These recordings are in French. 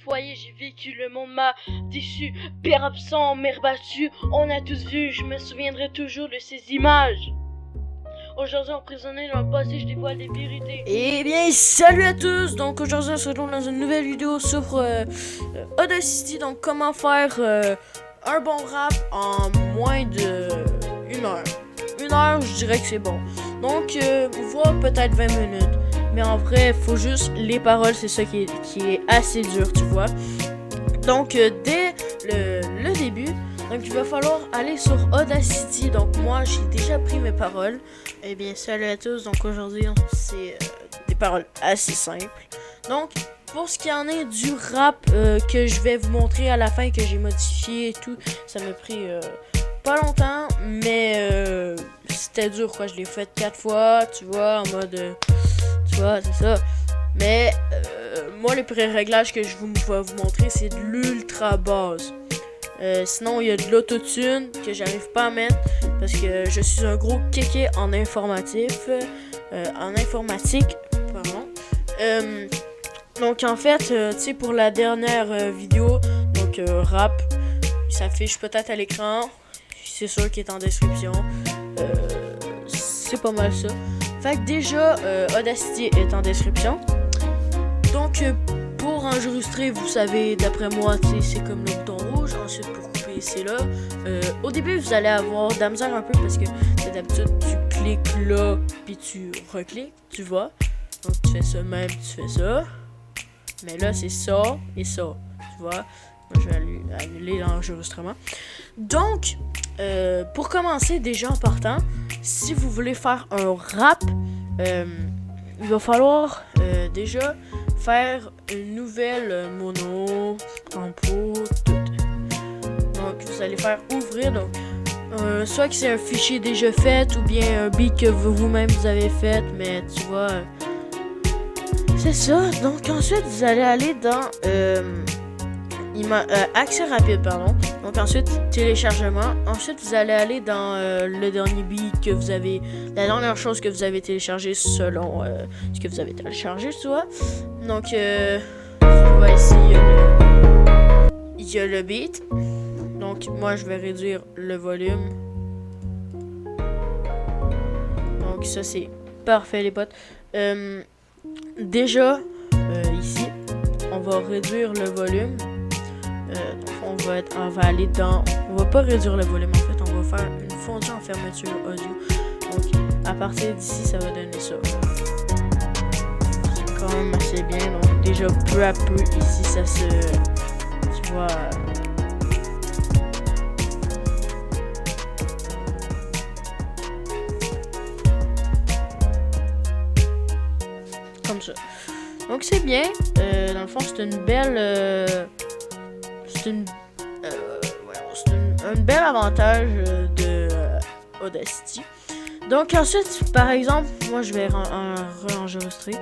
foyer, j'ai vécu, le monde m'a déçu. Père absent, mère battue, on a tous vu, je me souviendrai toujours de ces images. Aujourd'hui emprisonné dans le passé, je dévoile des vérités. Eh bien, salut à tous! Donc aujourd'hui, on se retrouve dans une nouvelle vidéo sur Audacity. Donc comment faire un bon rap en moins de 1 heure. 1 heure, je dirais que c'est bon. Donc, voire peut-être 20 minutes. Mais en vrai, il faut juste les paroles, c'est ça qui est assez dur, tu vois. Donc, dès le début, donc il va falloir aller sur Audacity. Donc moi, j'ai déjà pris mes paroles. Eh bien, salut à tous. Donc aujourd'hui, c'est des paroles assez simples. Donc, pour ce qui en est du rap que je vais vous montrer à la fin, que j'ai modifié et tout, ça m'a pris pas longtemps, mais c'était dur quoi. Je l'ai fait 4 fois, tu vois, en mode, tu vois, c'est ça. Mais moi, les pré-réglages que je vais vous montrer, c'est de l'ultra basse. Sinon, il y a de l'autotune que j'arrive pas à mettre parce que je suis un gros kéké en informatique. Pardon. Donc, en fait, tu sais, pour la dernière vidéo, donc rap, il s'affiche peut-être à l'écran. C'est sûr qu'il est en description. C'est pas mal ça. Fait que déjà, Audacity est en description. Donc, pour enregistrer, vous savez, d'après moi, c'est comme le bouton rouge. Ensuite, pour couper, c'est là. Au début, vous allez avoir de la misère un peu parce que d'habitude, tu cliques là, puis tu recliques, tu vois. Donc, tu fais ça même, tu fais ça. Mais là, c'est ça et ça, tu vois. Moi, je vais annuler l'enregistrement. Donc, pour commencer, déjà en partant, si vous voulez faire un rap, il va falloir déjà faire une nouvelle mono, tempo, tout. Donc, vous allez faire ouvrir, donc, soit que c'est un fichier déjà fait, ou bien un beat que vous-même vous avez fait, mais tu vois, c'est ça. Donc, ensuite, vous allez aller dans accès rapide, pardon. Donc, ensuite, téléchargement. Ensuite, vous allez aller dans le dernier beat que vous avez, la dernière chose que vous avez téléchargé selon ce que vous avez téléchargé, tu vois. Donc, on va ici, il y a le beat. Donc, moi, je vais réduire le volume. Donc, ça, c'est parfait, les potes. Déjà, ici, on va réduire le volume. Donc, on va aller dans... On va pas réduire le volume, en fait. On va faire une fondue en fermeture audio. Donc, à partir d'ici, ça va donner ça. C'est quand même assez bien. Donc, déjà, peu à peu, ici, ça se... Tu vois... Comme ça. Donc, c'est bien. Dans le fond, c'est une belle... un bel avantage de Audacity. Donc ensuite, par exemple, moi je vais re-enregistrer.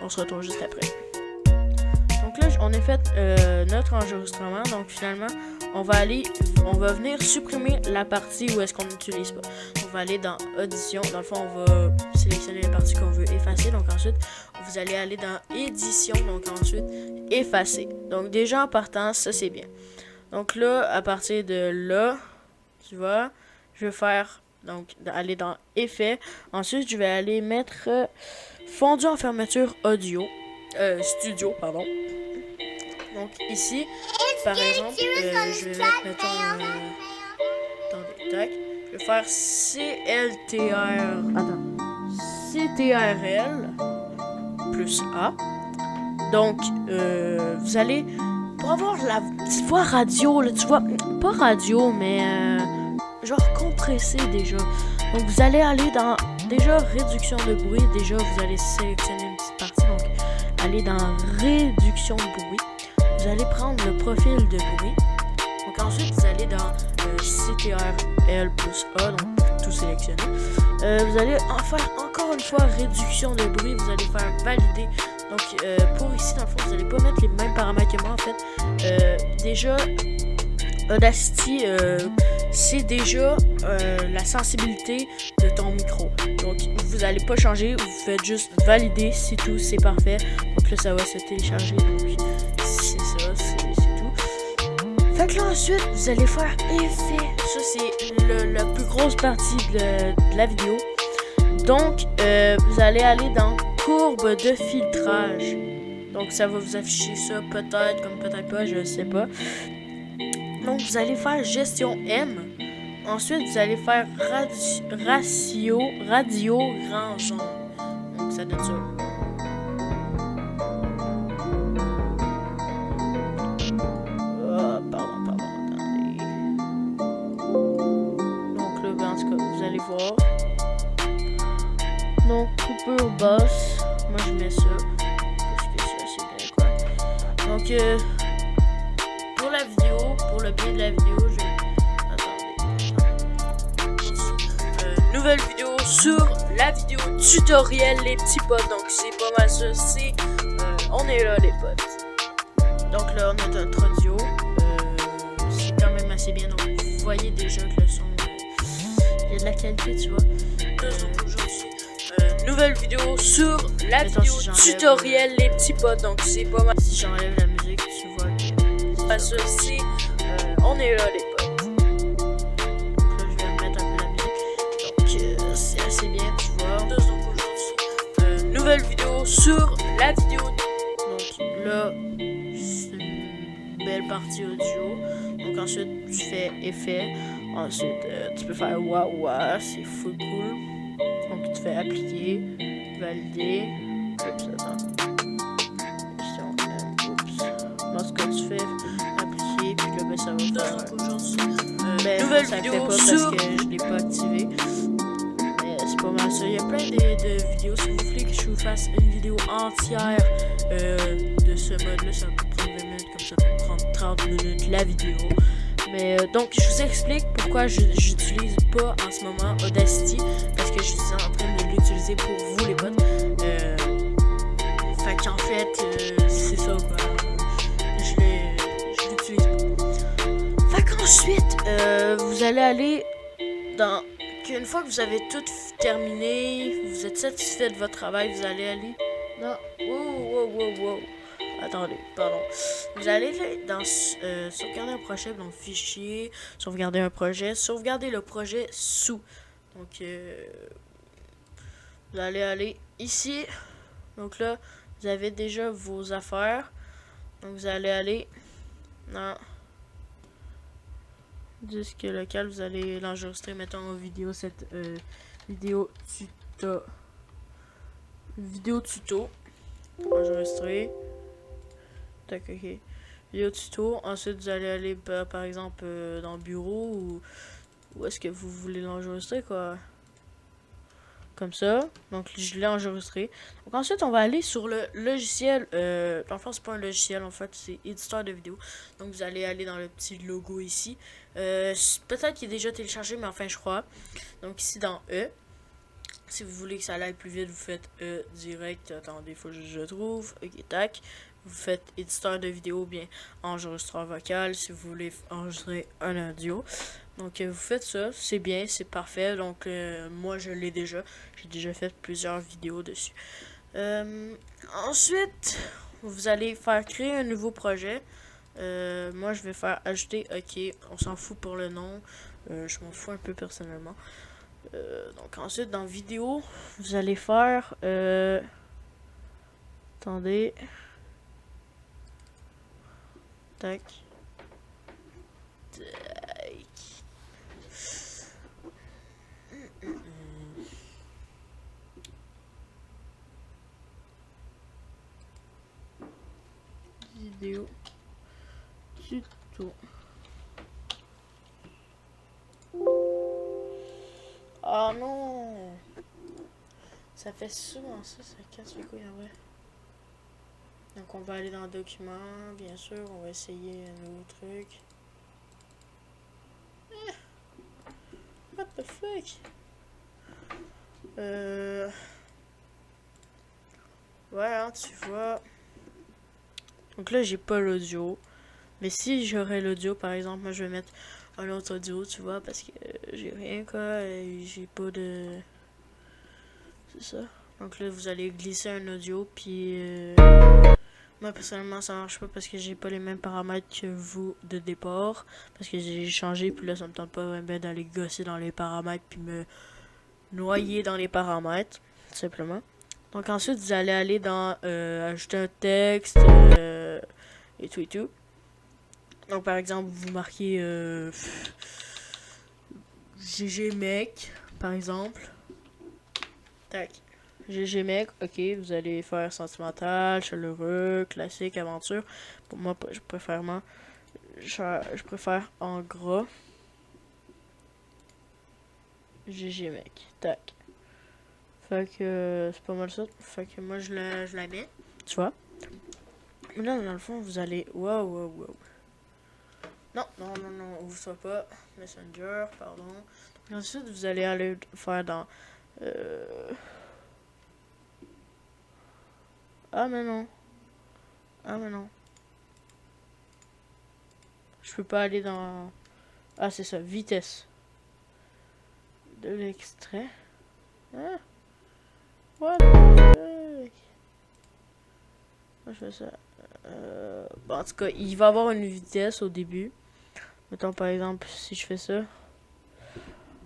On se retrouve juste après. Donc là, on a fait notre enregistrement. Donc finalement, on va venir supprimer la partie où est-ce qu'on n'utilise pas. On va aller dans Audition. Dans le fond, on va sélectionner les parties qu'on veut effacer. Donc ensuite, vous allez aller dans Édition. Donc ensuite, effacer. Donc déjà en partant, ça c'est bien. Donc là, à partir de là, tu vois, je vais faire, donc, aller dans Effets. Ensuite, je vais aller mettre fondu en fermeture audio, studio, pardon. Donc ici, par exemple, je vais mettre, mettons, attendez, tac. Je vais faire CTRL plus A. Donc, vous allez... Pour avoir la petite voix radio, là, tu vois, pas radio, mais genre compressé déjà. Donc vous allez aller dans déjà réduction de bruit. Déjà vous allez sélectionner une petite partie. Donc aller dans réduction de bruit. Vous allez prendre le profil de bruit. Donc ensuite vous allez dans CTRL plus A, donc tout sélectionner. Vous allez en faire encore une fois réduction de bruit. Vous allez faire valider. Donc, pour ici, dans le fond, vous n'allez pas mettre les mêmes paramètres que moi, en fait. Déjà, Audacity, c'est déjà la sensibilité de ton micro. Donc, vous n'allez pas changer, vous faites juste valider, c'est tout, c'est parfait. Donc là, ça va se télécharger. Donc, ça, c'est tout. Fait que là ensuite, vous allez faire effet. Ça c'est la plus grosse partie de la vidéo. Donc, vous allez aller dans courbe de filtrage. Donc ça va vous afficher ça peut-être, comme peut-être pas, je sais pas. Donc vous allez faire gestion M. Ensuite, vous allez faire radio grand zone. Donc ça donne ça. Pardon, attendez. Donc là, ben, en tout cas, vous allez voir. Donc, coupure basse. Moi, je mets ça. Parce que c'est assez bien, quoi. Donc, pour la vidéo, pour le bien de la vidéo, nouvelle vidéo sur la vidéo tutoriel, les petits potes. Donc, c'est pas mal ça. On est là, les potes. Donc, là, on a notre audio. C'est quand même assez bien. Donc, vous voyez déjà que le son, il y a de la qualité, tu vois. Nouvelle vidéo sur la vidéo tutoriel, les petits potes. Donc, c'est pas mal. Si j'enlève la musique, tu vois que pas ça, on est là, les potes. Donc, là, je vais remettre un peu la musique. Donc, c'est assez bien, tu vois. Donc, aujourd'hui, nouvelle vidéo sur la vidéo. Donc, là, c'est une belle partie audio. Donc, ensuite, tu fais effet. Ensuite, tu peux faire wah, c'est full cool. Donc, tu fais appliquer, valider. Oups, attends. Moi, ce que tu fais, appliquer, puis là, ben, ça va faire. Nouvelle ça vidéo fait pas sur... parce que je l'ai pas activé. Mais c'est pas mal ça. Il y a plein de vidéos. Si vous voulez que je vous fasse une vidéo entière de ce mode-là, ça peut prendre 20 minutes, comme ça peut prendre 30 minutes la vidéo. Mais donc, je vous explique pourquoi j'utilise pas en ce moment Audacity. Parce que je suis en train de l'utiliser pour vous, les potes. Fait qu'en fait, c'est ça, quoi. Je l'utilise pas. Fait qu'ensuite, vous allez aller dans... Une fois que vous avez tout terminé, vous êtes satisfait de votre travail, vous allez aller... Non, wow. Attendez, pardon. Vous allez dans sauvegarder un projet, donc fichier, sauvegarder un projet, sauvegarder le projet sous. Donc, vous allez aller ici. Donc là, vous avez déjà vos affaires. Donc, vous allez aller dans disque local. Vous allez l'enregistrer, mettons en vidéo, cette vidéo tuto. Enregistrer. Tac, ok. Vidéo tuto. Ensuite, vous allez aller par exemple dans le bureau ou est-ce que vous voulez l'enregistrer, quoi. Comme ça. Donc, je l'ai enregistré. Donc, ensuite, on va aller sur le logiciel. En fait, c'est pas un logiciel, en fait, c'est éditeur de vidéo. Donc, vous allez aller dans le petit logo ici. Peut-être qu'il est déjà téléchargé, mais enfin, je crois. Donc, ici, dans E. Si vous voulez que ça aille plus vite, vous faites E direct. Attendez, il faut que je trouve. Ok, tac. Vous faites éditeur de vidéo, bien enregistreur vocal si vous voulez enregistrer un audio. Donc vous faites ça, c'est bien, c'est parfait. Donc moi je l'ai déjà, j'ai déjà fait plusieurs vidéos dessus. Ensuite, vous allez faire créer un nouveau projet. Moi je vais faire ajouter, ok, on s'en fout pour le nom, je m'en fous un peu personnellement. Donc ensuite dans vidéo, vous allez faire, attendez. Tac. Vidéo tuto. Oh non! Ça fait souvent ça casse les couilles en vrai. Donc on va aller dans document, bien sûr, on va essayer un nouveau truc. What the fuck? Ouais, hein, tu vois. Donc là, j'ai pas l'audio. Mais si j'aurais l'audio, par exemple, moi je vais mettre un autre audio, tu vois, parce que j'ai rien, quoi. Et j'ai pas de... C'est ça. Donc là, vous allez glisser un audio, puis... Moi, personnellement, ça marche pas parce que j'ai pas les mêmes paramètres que vous de départ. Parce que j'ai changé, puis là, ça me tente pas vraiment d'aller gosser dans les paramètres, puis me noyer dans les paramètres, tout simplement. Donc ensuite, vous allez aller dans ajouter un texte et tout et tout. Donc par exemple, vous marquez GG mec, par exemple. Tac. GG mec, ok, vous allez faire sentimental, chaleureux, classique, aventure. Pour moi, je préfère en gras. GG mec, tac. Fait que c'est pas mal ça. Fait que moi je la mets, tu vois. Mais là, dans le fond, vous allez. Wow. Non, ouvre ça pas. Messenger, pardon. Et ensuite, vous allez aller faire dans. Ah, mais non. Je peux pas aller dans. Ah, c'est ça, vitesse. De l'extrait. Ah. What the fuck? Moi, je fais ça. Bon, en tout cas, il va avoir une vitesse au début. Mettons par exemple, si je fais ça.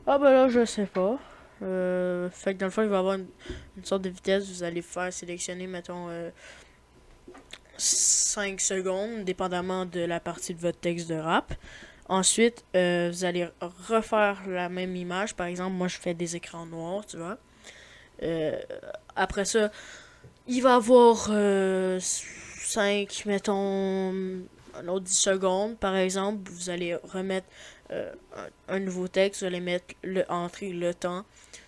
Ah ben là, je sais pas. Fait que dans le fond, il va avoir une sorte de vitesse. Vous allez faire sélectionner, mettons, 5 secondes, dépendamment de la partie de votre texte de rap. Ensuite, vous allez refaire la même image. Par exemple, moi, je fais des écrans noirs, tu vois. Après ça, il va avoir 5, mettons, un autre 10 secondes, par exemple. Vous allez remettre un nouveau texte, vous allez mettre entrer le temps,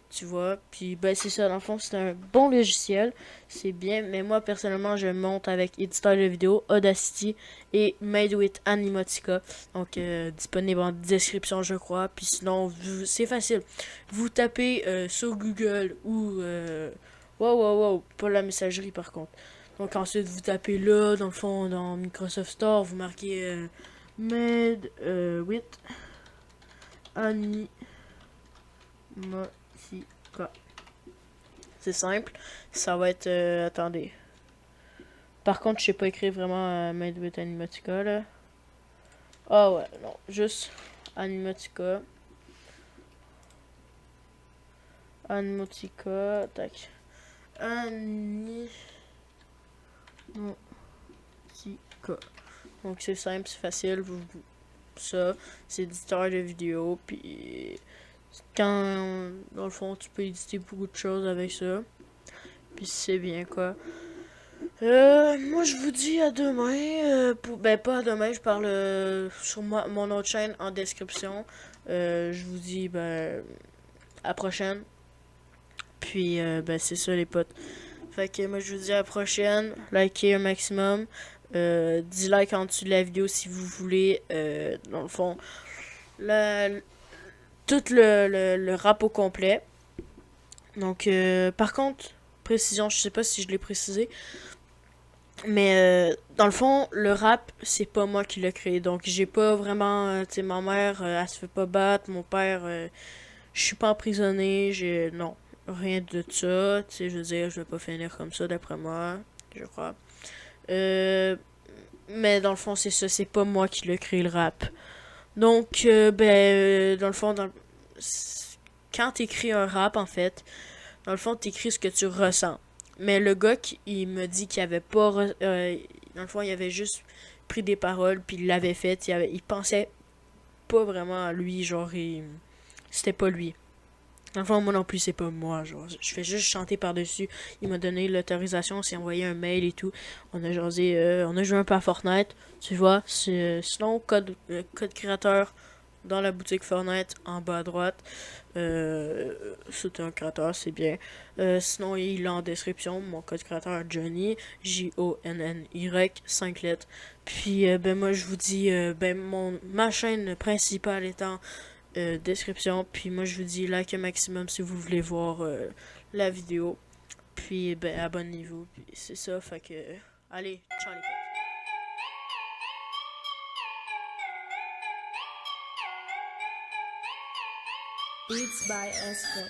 tu vois. Puis, ben, c'est ça, dans le fond, c'est un bon logiciel, c'est bien. Mais moi, personnellement, je monte avec éditeur de vidéo, Audacity et Made with Animotica. Donc, disponible en description, je crois. Puis sinon, c'est facile. Vous tapez sur Google ou... Wow, pas la messagerie par contre. Donc ensuite vous tapez là, dans le fond, dans Microsoft Store, vous marquez Made with Animotica. C'est simple, ça va être... attendez. Par contre, je sais pas écrire vraiment Made with Animotica là. Ah ouais, non, juste Animotica. Animotica, tac. Animotica. Donc c'est simple, c'est facile. Ça, c'est éditeur de vidéo. Puis quand dans le fond tu peux éditer beaucoup de choses avec ça. Puis c'est bien quoi. Moi je vous dis à demain. Ben pas à demain, je parle sur mon autre chaîne en description. Je vous dis ben à la prochaine. Puis ben c'est ça les potes. Fait que moi je vous dis à la prochaine. Likez un maximum. 10 likes en dessous de la vidéo si vous voulez. Dans le fond, tout le rap au complet. Donc par contre, précision, je sais pas si je l'ai précisé. Mais dans le fond, le rap, c'est pas moi qui l'ai créé. Donc j'ai pas vraiment. Tu sais, ma mère, elle se fait pas battre. Mon père, je suis pas emprisonné. Non. Rien de ça, tu sais, je veux dire, je vais pas finir comme ça d'après moi, je crois. Mais dans le fond, c'est ça, c'est pas moi qui l'ai créé le rap. Donc, dans le fond, quand t'écris un rap, en fait, dans le fond, t'écris ce que tu ressens. Mais le gars, il me dit qu'il avait pas... dans le fond, il avait juste pris des paroles, puis il l'avait fait. Il pensait pas vraiment à lui, genre, c'était pas lui. Dans le fond, moi non plus, c'est pas moi. Genre, je fais juste chanter par-dessus. Il m'a donné l'autorisation, on s'est envoyé un mail et tout. On a jasé, on a joué un peu à Fortnite. Tu vois, sinon, code créateur dans la boutique Fortnite en bas à droite. C'est un créateur, c'est bien. Sinon, il est en description. Mon code créateur Johnny, Jonny, 5 lettres. Puis, ben moi, je vous dis, ma chaîne principale étant. Description, puis moi je vous dis like un maximum si vous voulez voir la vidéo, puis ben abonnez-vous, puis c'est ça, fait que allez, ciao les potes. Beats by Esco.